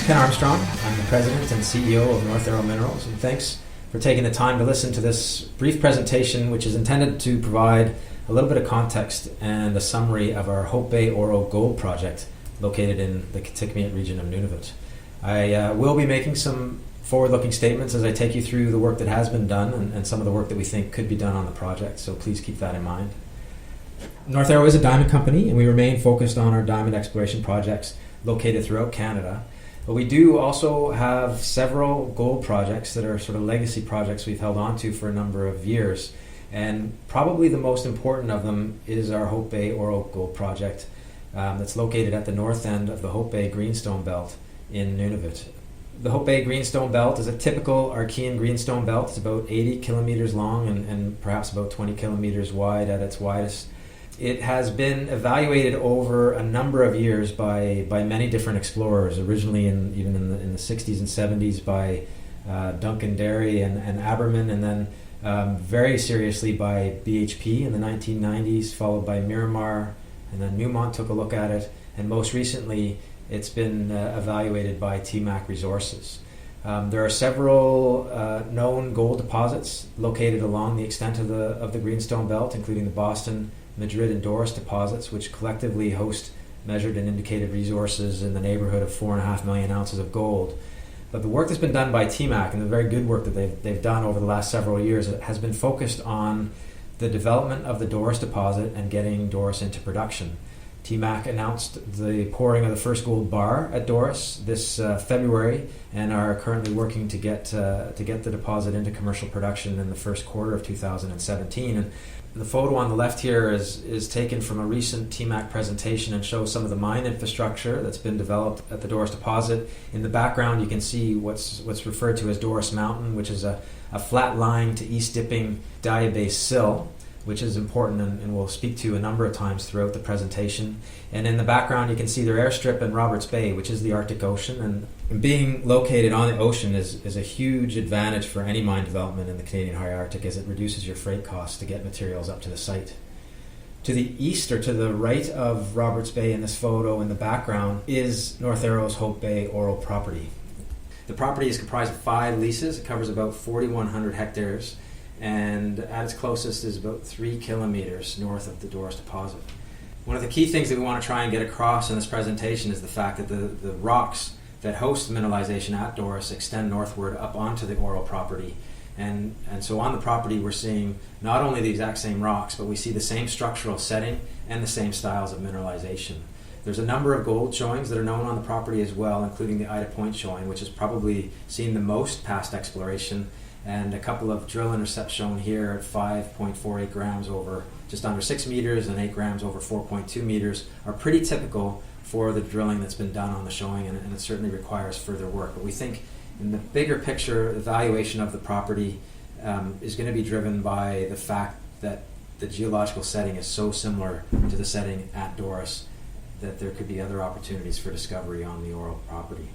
name's Ken Armstrong. I'm the President and CEO of North Arrow Minerals, and thanks for taking the time to listen to this brief presentation, which is intended to provide a little bit of context and a summary of our Hope Bay Oro Gold Project located in the Kitikmeot region of Nunavut. I will be making some forward-looking statements as I take you through the work that has been done and some of the work that we think could be done on the project, so please keep that in mind. North Arrow is a diamond company, and we remain focused on our diamond exploration projects located throughout Canada. But we do also have several gold projects that are sort of legacy projects we've held on to for a number of years. And probably the most important of them is our Hope Bay Oro Gold Project that's located at the north end of the Hope Bay Greenstone Belt in Nunavut. The Hope Bay Greenstone Belt is a typical Archean greenstone belt. It's about 80 kilometers long and perhaps about 20 kilometers wide at its widest. It has been evaluated over a number of years by many different explorers, originally even in the 60s and 70s by Duncan Derry and Aberman, and then very seriously by BHP in the 1990s, followed by Miramar, and then Newmont took a look at it, and most recently it's been evaluated by TMAC Resources. There are several known gold deposits located along the extent of the Greenstone Belt, including the Boston, Madrid, and Doris deposits, which collectively host measured and indicated resources in the neighborhood of 4.5 million ounces of gold. But the work that's been done by TMAC, and the very good work that they've done over the last several years, has been focused on the development of the Doris deposit and getting Doris into production. TMAC announced the pouring of the first gold bar at Doris this February, and are currently working to get the deposit into commercial production in the first quarter of 2017. And the photo on the left here is taken from a recent TMAC presentation and shows some of the mine infrastructure that's been developed at the Doris deposit. In the background, you can see what's referred to as Doris Mountain, which is a flat-lying to east-dipping diabase sill, which is important and we'll speak to a number of times throughout the presentation. And in the background, you can see their airstrip in Roberts Bay, which is the Arctic Ocean. And being located on the ocean is a huge advantage for any mine development in the Canadian High Arctic, as it reduces your freight costs to get materials up to the site. To the east, or to the right of Roberts Bay in this photo in the background, is North Arrow's Hope Bay Oro property. The property is comprised of 5 leases. It covers about 4,100 hectares, and at its closest is about 3 kilometers north of the Doris deposit. One of the key things that we want to try and get across in this presentation is the fact that the rocks that host mineralization at Doris extend northward up onto the Oro property. And so on the property we're seeing not only the exact same rocks, but we see the same structural setting and the same styles of mineralization. There's a number of gold showings that are known on the property as well, including the Ida Point showing, which has probably seen the most past exploration, and a couple of drill intercepts shown here at 5.48 grams over just under 6 meters and 8 grams over 4.2 meters are pretty typical for the drilling that's been done on the showing, and it certainly requires further work. But we think in the bigger picture, evaluation of the property is going to be driven by the fact that the geological setting is so similar to the setting at Doris that there could be other opportunities for discovery on the Oro property.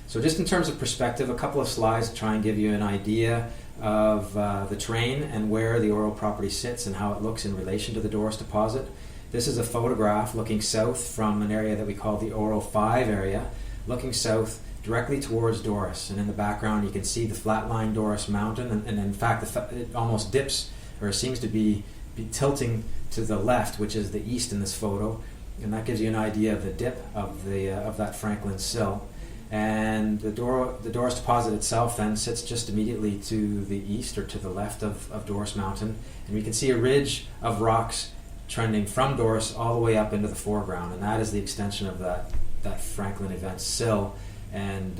So just in terms of perspective, a couple of slides to try and give you an idea of the terrain and where the Oro property sits and how it looks in relation to the Doris deposit. This is a photograph looking south from an area that we call the Oro-5 area, looking south directly towards Doris. And in the background you can see the flat-lying Doris Mountain, and in fact it almost dips, or seems to be tilting to the left, which is the east in this photo. And that gives you an idea of the dip of that Franklin sill. And the Doris deposit itself then sits just immediately to the east, or to the left of Doris Mountain, and we can see a ridge of rocks trending from Doris all the way up into the foreground, and that is the extension of that Franklin event sill, and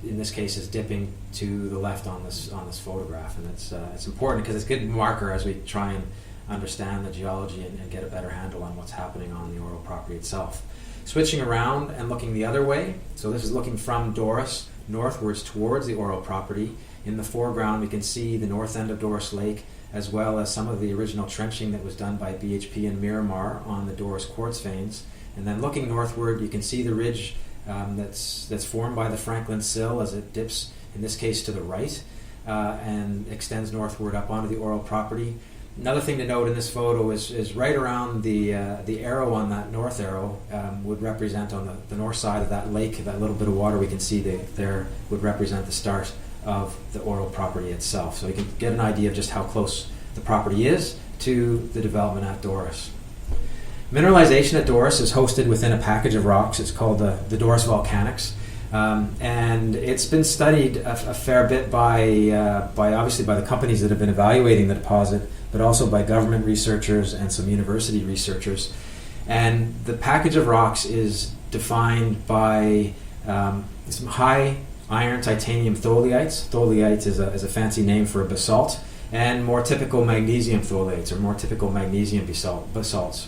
in this case is dipping to the left on this photograph. And it's important because it's a good marker as we try and understand the geology and get a better handle on what's happening on the Oro property itself. Switching around and looking the other way, so this is looking from Doris northwards towards the Oro property. In the foreground we can see the north end of Doris Lake, as well as some of the original trenching that was done by BHP and Miramar on the Doris quartz veins. And then looking northward, you can see the ridge that's formed by the Franklin sill as it dips, in this case to the right, and extends northward up onto the Oro property. Another thing to note in this photo is right around the arrow on that north arrow would represent on the north side of that lake, that little bit of water we can see there would represent the start of the Oro property itself. So you can get an idea of just how close the property is to the development at Doris. Mineralization at Doris is hosted within a package of rocks. It's called the Doris Volcanics. And it's been studied a fair bit by obviously by the companies that have been evaluating the deposit, but also by government researchers and some university researchers. And the package of rocks is defined by some high iron titanium tholiites. Tholiites is a fancy name for a basalt, and more typical magnesium tholiites, or more typical magnesium basalts.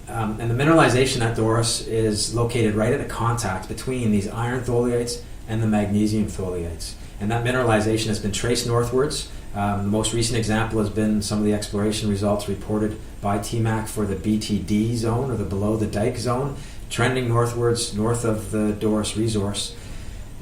And the mineralization at Doris is located right at the contact between these iron tholiites and the magnesium tholiites. And that mineralization has been traced northwards. The most recent example has been some of the exploration results reported by TMAC for the BTD zone, or the below the dike zone, trending northwards, north of the Doris resource.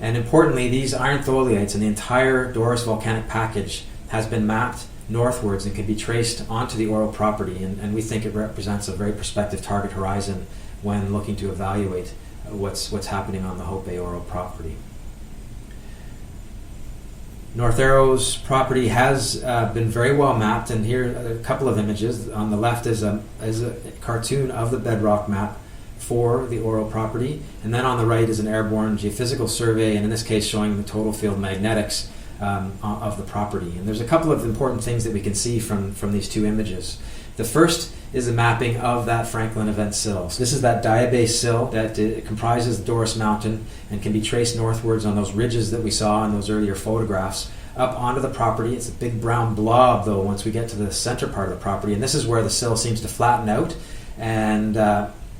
And importantly, these iron tholiites and the entire Doris volcanic package has been mapped northwards and can be traced onto the Oro property, and we think it represents a very prospective target horizon when looking to evaluate what's happening on the Hope Bay Oro property. North Arrow's property has been very well mapped, and here are a couple of images. On the left is a cartoon of the bedrock map for the Oro property, and then on the right is an airborne geophysical survey, and in this case showing the total field magnetics of the property. And there's a couple of important things that we can see from these two images. The first is the mapping of that Franklin event sill. So this is that diabase sill that comprises the Doris Mountain and can be traced northwards on those ridges that we saw in those earlier photographs up onto the property. It's a big brown blob, though, once we get to the center part of the property, and this is where the sill seems to flatten out and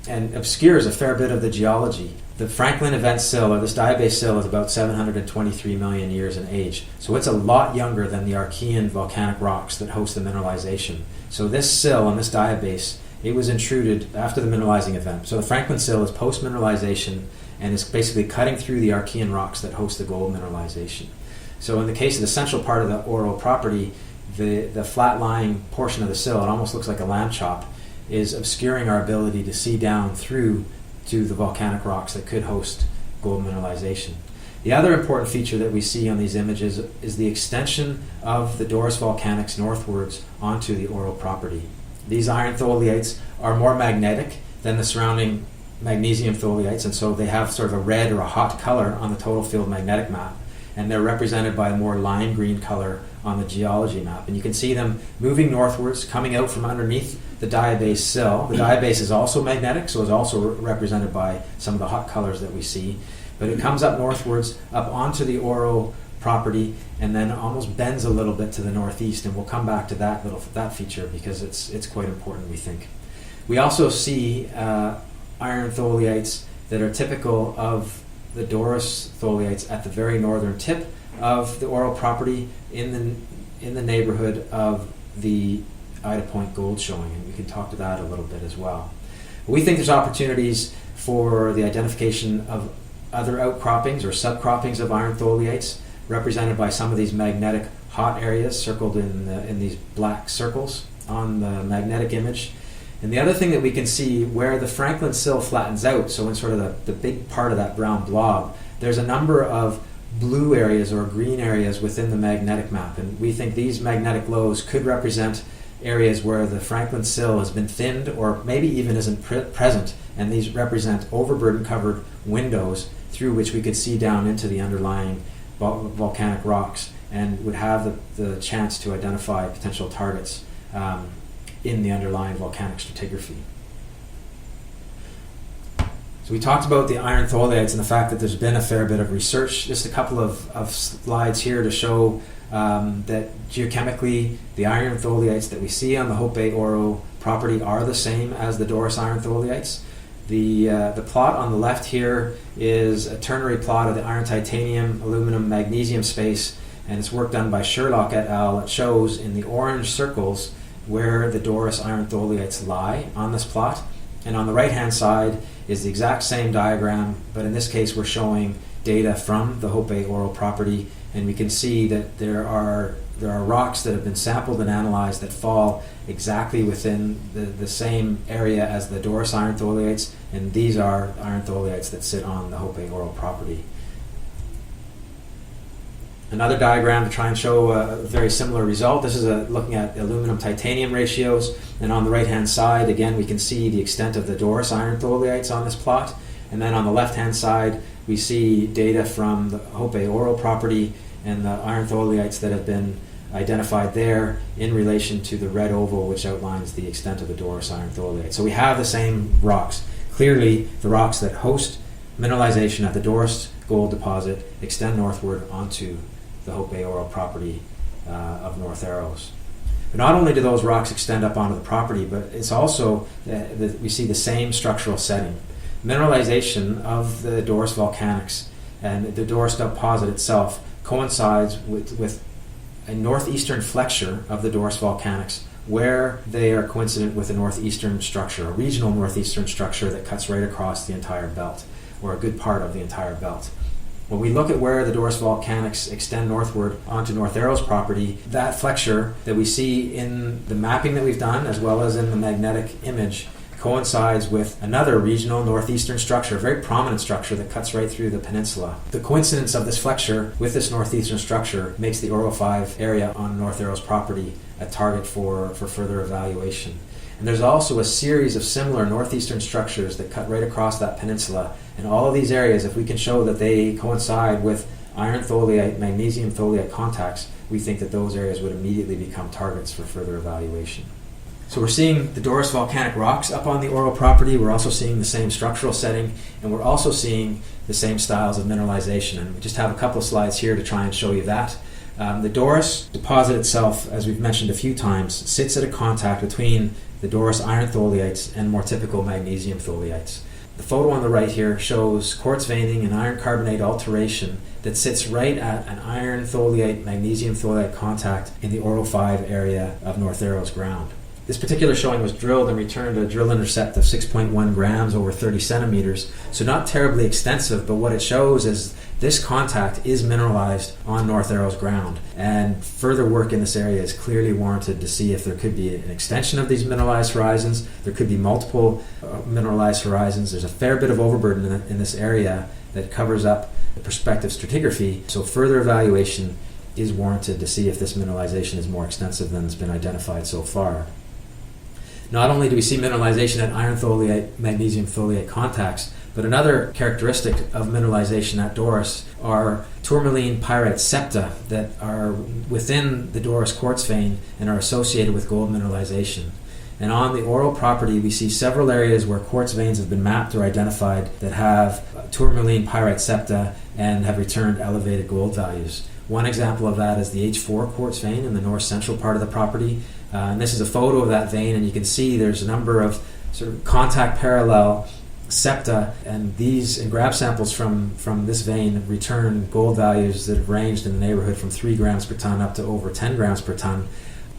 obscures a fair bit of the geology. The Franklin event sill, or this diabase sill, is about 723 million years in age. So it's a lot younger than the Archean volcanic rocks that host the mineralization. So this sill and this diabase, it was intruded after the mineralizing event. So the Franklin sill is post-mineralization and is basically cutting through the Archean rocks that host the gold mineralization. So in the case of the central part of the Oro property, the flat-lying portion of the sill, it almost looks like a lamb chop, is obscuring our ability to see down through to the volcanic rocks that could host gold mineralization. The other important feature that we see on these images is the extension of the Doris volcanics northwards onto the Oro property. These iron tholiites are more magnetic than the surrounding magnesium tholiites, and so they have sort of a red or a hot color on the total field magnetic map, and they're represented by a more lime green color on the geology map. And you can see them moving northwards, coming out from underneath the diabase sill. The diabase is also magnetic, so it's also represented by some of the hot colors that we see. But it comes up northwards, up onto the Oro property, and then almost bends a little bit to the northeast, and we'll come back to that feature because it's quite important, we think. We also see iron tholiites that are typical of the Doris tholiites at the very northern tip of the Oro property in the neighborhood of the Ida Point gold showing, and we can talk to that a little bit as well. We think there's opportunities for the identification of other outcroppings or subcroppings of iron tholiites, represented by some of these magnetic hot areas circled in these black circles on the magnetic image. And the other thing that we can see, where the Franklin sill flattens out, so in sort of the big part of that brown blob, there's a number of blue areas or green areas within the magnetic map, and we think these magnetic lows could represent areas where the Franklin sill has been thinned or maybe even isn't present, and these represent overburden covered windows through which we could see down into the underlying volcanic rocks and would have the chance to identify potential targets in the underlying volcanic stratigraphy. So we talked about the iron tholiites and the fact that there's been a fair bit of research. Just a couple of slides here to show that geochemically the iron tholiites that we see on the Hope Bay Oro property are the same as the Doris iron tholiites. The plot on the left here is a ternary plot of the iron, titanium, aluminum, magnesium space, and it's work done by Sherlock et al. It shows in the orange circles where the Doris iron tholiites lie on this plot. And on the right-hand side is the exact same diagram, but in this case we're showing data from the Hope Bay Oro property, and we can see that there are there are rocks that have been sampled and analyzed that fall exactly within the same area as the Doris iron tholiates, and these are iron tholiates that sit on the Hope Bay Oro property. Another diagram to try and show a very similar result. This is looking at aluminum-titanium ratios, and on the right-hand side, again, we can see the extent of the Doris iron tholiates on this plot, and then on the left-hand side, we see data from the Hope Bay Oro property and the iron tholiates that have been identified there in relation to the red oval, which outlines the extent of the Doris iron tholiate. So we have the same rocks. Clearly, the rocks that host mineralization at the Doris gold deposit extend northward onto the Hope Bay Oro property of North Arrows. But not only do those rocks extend up onto the property, but it's also that we see the same structural setting. Mineralization of the Doris volcanics and the Doris deposit itself coincides with a northeastern flexure of the Doris volcanics, where they are coincident with a northeastern structure, a regional northeastern structure that cuts right across the entire belt, or a good part of the entire belt. When we look at where the Doris volcanics extend northward onto North Arrows property, that flexure that we see in the mapping that we've done, as well as in the magnetic image, coincides with another regional northeastern structure, a very prominent structure that cuts right through the peninsula. The coincidence of this flexure with this northeastern structure makes the ORO-5 area on North Arrows property a target for further evaluation. And there's also a series of similar northeastern structures that cut right across that peninsula. And all of these areas, if we can show that they coincide with iron tholiate, magnesium tholiate contacts, we think that those areas would immediately become targets for further evaluation. So we're seeing the Doris volcanic rocks up on the Oro property. We're also seeing the same structural setting, and we're also seeing the same styles of mineralization. And we just have a couple of slides here to try and show you that. The Doris deposit itself, as we've mentioned a few times, sits at a contact between the Doris iron tholiates and more typical magnesium tholiates. The photo on the right here shows quartz veining and iron carbonate alteration that sits right at an iron tholiate, magnesium tholiate contact in the ORO-5 area of North Arrows ground. This particular showing was drilled and returned a drill intercept of 6.1 grams over 30 centimeters, so not terribly extensive, but what it shows is this contact is mineralized on North Arrows ground, and further work in this area is clearly warranted to see if there could be an extension of these mineralized horizons. There could be multiple mineralized horizons. There's a fair bit of overburden in this area that covers up the prospective stratigraphy, so further evaluation is warranted to see if this mineralization is more extensive than has been identified so far. Not only do we see mineralization at iron tholiate, magnesium tholiate contacts, but another characteristic of mineralization at Doris are tourmaline pyrite septa that are within the Doris quartz vein and are associated with gold mineralization. And on the Oro property, we see several areas where quartz veins have been mapped or identified that have tourmaline pyrite septa and have returned elevated gold values. One example of that is the H4 quartz vein in the north central part of the property. And this is a photo of that vein, and you can see there's a number of sort of contact parallel septa, and these and grab samples from this vein return gold values that have ranged in the neighborhood from 3 grams per ton up to over 10 grams per ton.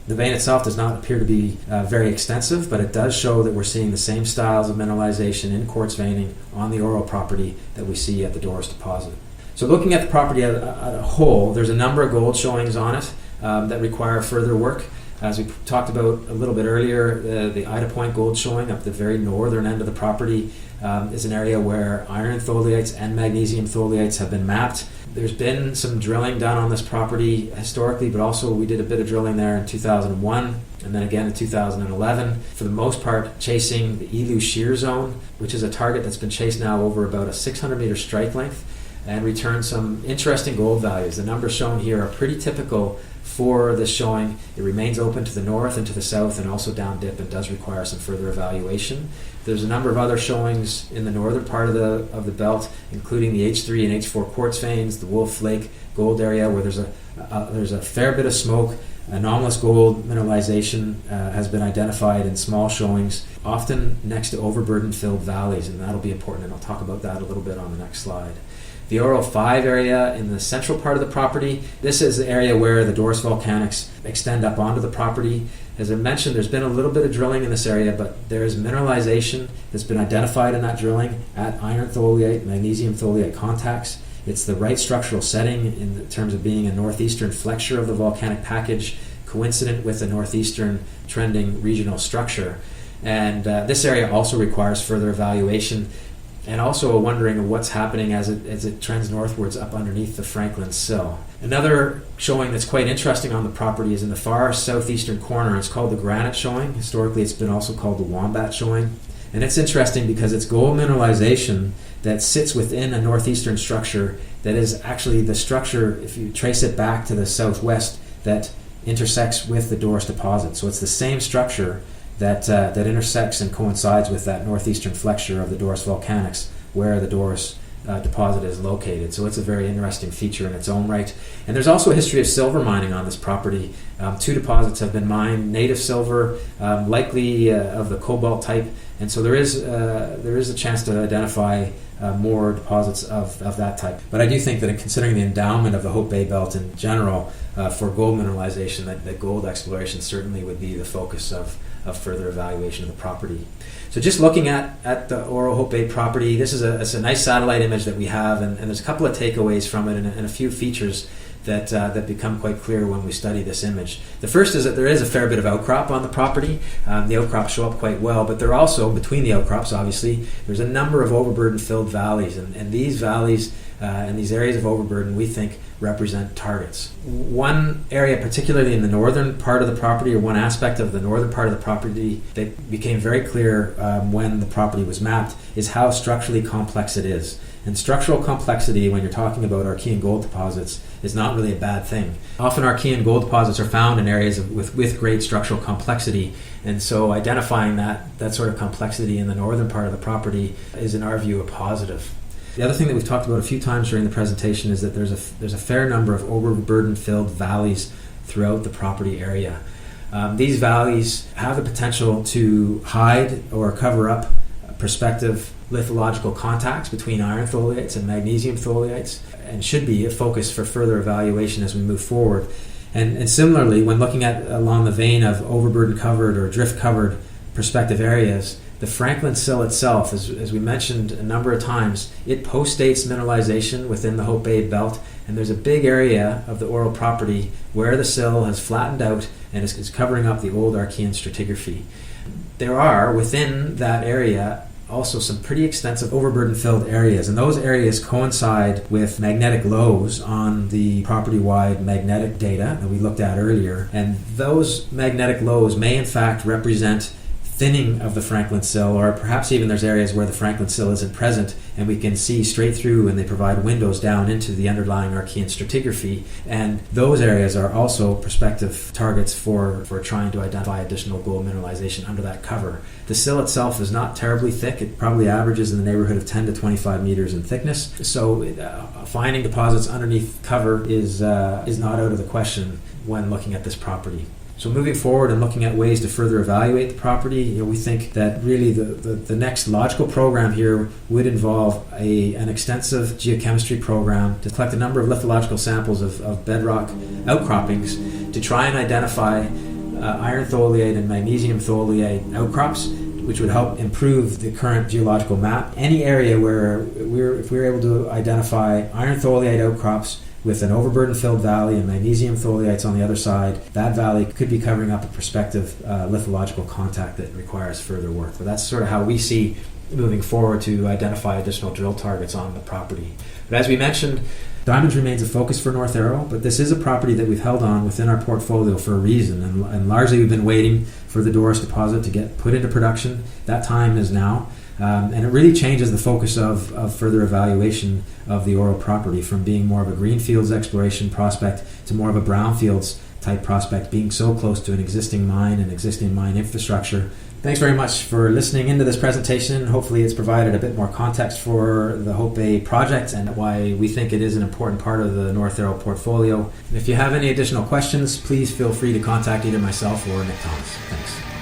The vein itself does not appear to be very extensive, but it does show that we're seeing the same styles of mineralization in quartz veining on the Oro property that we see at the Doris deposit. So looking at the property at a whole, there's a number of gold showings on it that require further work. As we talked about a little bit earlier, the Ida Point gold showing up the very northern end of the property is an area where iron tholiates and magnesium tholiates have been mapped. There's been some drilling done on this property historically, but also we did a bit of drilling there in 2001 and then again in 2011, for the most part chasing the Elu shear zone, which is a target that's been chased now over about a 600 meter strike length and returned some interesting gold values. The numbers shown here are pretty typical for this showing. It remains open to the north and to the south and also down dip and does require some further evaluation. There's a number of other showings in the northern part of the belt, including the H3 and H4 quartz veins, the Wolf Lake gold area where there's a fair bit of smoke. Anomalous gold mineralization has been identified in small showings, often next to overburden filled valleys, and that'll be important, and I'll talk about that a little bit on the next slide. The ORO-5 area in the central part of the property, this is the area where the Doris volcanics extend up onto the property. As I mentioned, there's been a little bit of drilling in this area, but there is mineralization that's been identified in that drilling at iron tholiate, magnesium tholiate contacts. It's the right structural setting in terms of being a northeastern flexure of the volcanic package, coincident with a northeastern trending regional structure. And this area also requires further evaluation and also a wondering of what's happening as it trends northwards up underneath the Franklin Sill. Another showing that's quite interesting on the property is in the far southeastern corner. It's called the Granite Showing. Historically, it's been also called the Wombat Showing. And it's interesting because it's gold mineralization that sits within a northeastern structure that is actually the structure, if you trace it back to the southwest, that intersects with the Doris deposit. So it's the same structure that intersects and coincides with that northeastern flexure of the Doris volcanics where the Doris deposit is located. So it's a very interesting feature in its own right. And there's also a history of silver mining on this property. 2 deposits have been mined, native silver, likely of the cobalt type. And so there is a chance to identify more deposits of that type. But I do think that in considering the endowment of the Hope Bay Belt in general for gold mineralization, that gold exploration certainly would be the focus of further evaluation of the property. So just looking at the Oro Hope Bay property, it's a nice satellite image that we have, and there's a couple of takeaways from it and a few features that become quite clear when we study this image. The first is that there is a fair bit of outcrop on the property. The outcrops show up quite well, but there are also, between the outcrops obviously, there's a number of overburden-filled valleys, and these valleys and these areas of overburden we think represent targets. One area, particularly in the northern part of the property, or one aspect of the northern part of the property that became very clear when the property was mapped, is how structurally complex it is. And structural complexity, when you're talking about Archean gold deposits, is not really a bad thing. Often Archean gold deposits are found in areas with great structural complexity, and so identifying that sort of complexity in the northern part of the property is, in our view, a positive. The other thing that we've talked about a few times during the presentation is that there's a fair number of overburden-filled valleys throughout the property area. These valleys have the potential to hide or cover up prospective lithological contacts between iron tholiates and magnesium tholiates, and should be a focus for further evaluation as we move forward. And similarly, when looking at along the vein of overburden-covered or drift-covered prospective areas, the Franklin Sill itself, as we mentioned a number of times, it postdates mineralization within the Hope Bay Belt, and there's a big area of the Oro property where the sill has flattened out and is covering up the old Archean stratigraphy. There are, within that area, also some pretty extensive overburden-filled areas, and those areas coincide with magnetic lows on the property-wide magnetic data that we looked at earlier, and those magnetic lows may in fact represent thinning of the Franklin Sill, or perhaps even there's areas where the Franklin Sill isn't present and we can see straight through, and they provide windows down into the underlying Archean stratigraphy, and those areas are also prospective targets for trying to identify additional gold mineralization under that cover. The sill itself is not terribly thick. It probably averages in the neighborhood of 10 to 25 meters in thickness, so finding deposits underneath cover is not out of the question when looking at this property. So moving forward and looking at ways to further evaluate the property, we think that really the next logical program here would involve an extensive geochemistry program to collect a number of lithological samples of bedrock outcroppings to try and identify iron tholiate and magnesium tholiate outcrops, which would help improve the current geological map. Any area where if we're able to identify iron tholiate outcrops with an overburden-filled valley and magnesium tholiates on the other side, that valley could be covering up a prospective lithological contact that requires further work. But that's sort of how we see moving forward to identify additional drill targets on the property. But as we mentioned, diamonds remains a focus for North Arrow, but this is a property that we've held on within our portfolio for a reason, and largely we've been waiting for the Doris deposit to get put into production. That time is now. And it really changes the focus of further evaluation of the Oro property from being more of a greenfields exploration prospect to more of a brownfields type prospect, being so close to an existing mine and existing mine infrastructure. Thanks very much for listening into this presentation. Hopefully it's provided a bit more context for the Hope Bay project and why we think it is an important part of the North Arrow portfolio. And if you have any additional questions, please feel free to contact either myself or Nick Thomas. Thanks.